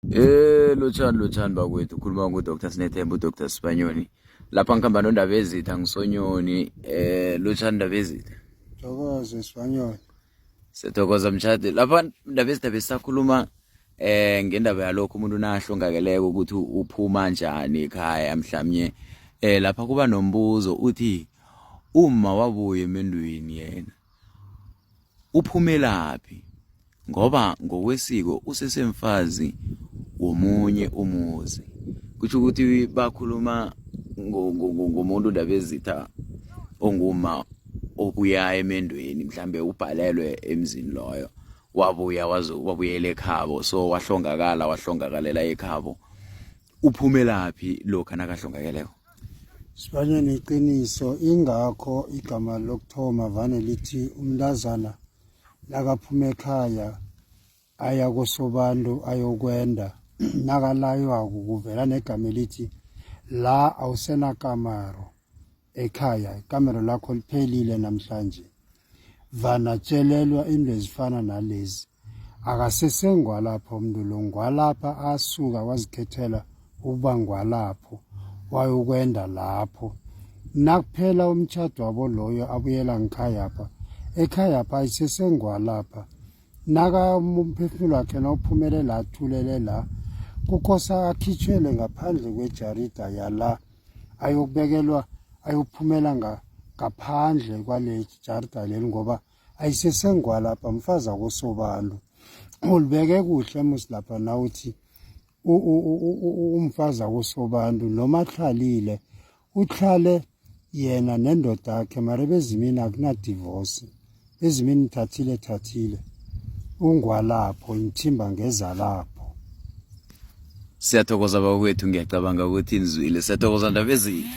Lotshani bakwethu, ukhuluma nguDr Sinethemba, uDr Sibanyoni. Lapha ngikhamba nondaba ezitha ngisonyoni. Lotshani ndaba ezitha. Thokoze Sibanyoni. Siyathokoza mshadi. Lapha ndaba ezitha besisakhuluma ngendaba yalokho umuntu nahlongakeleko ukuthi uphuma njani ekhaya mhlawumnye. Lapha kuba nombuzo uthi uma wabuya emendweni yena uphumelaphi? Ngoba ngokwesiko usesemfazi womunye umuzi. Kutsho ukuthi bakhuluma ngomuntu ndaba ezitha onguma obuya emendweni, mhlambe ubhalelwe emzini loyo, wabuyela ekhabo, so wahlongakalela ekhabo. Uphumelaphi lokho nakahlongakeleko? Sibanyoni, iqiniso ingakho igama lokuthoma vane lithi umntazana nakaphuma ekhaya aya kosobantu ayokwenda nakalaywako kuvela negama elithi la awusenakamero ekhaya, ikamero lakho liphelile namhlanje. Vanatshelelwa into ezifana nalezi. Akasesengwalapha umuntu lo, ngwalapha asuka wazikhethela ukuba ngwalapho wayokwenda lapho. Nakuphela umtjhado wabo loyo abuyela ngikhayapha, ekhayapha ayisesengwalapha. Naka umphefumulo wakhe nawuphumelela athulele la, kukosa akhitshwele ngaphandle kwejarida yala, ayokubekelwa, ayophumela ngaphandle kwale jarida leli, ngoba ayisesengwalapha, mfazi akosobantu. Ulibeke kuhle musi lapha nawuthi umfazi akosobantu noma ahlalile, uhlale yena nendoda yakhe, mara bezimini akunadivosi, ezimini thathile ungwalapho, imthimba ngeza lapho. Siyathokoza bakwethu, ngiyacabanga ukuthi nizwile. Siyathokoza ndaba ezitha.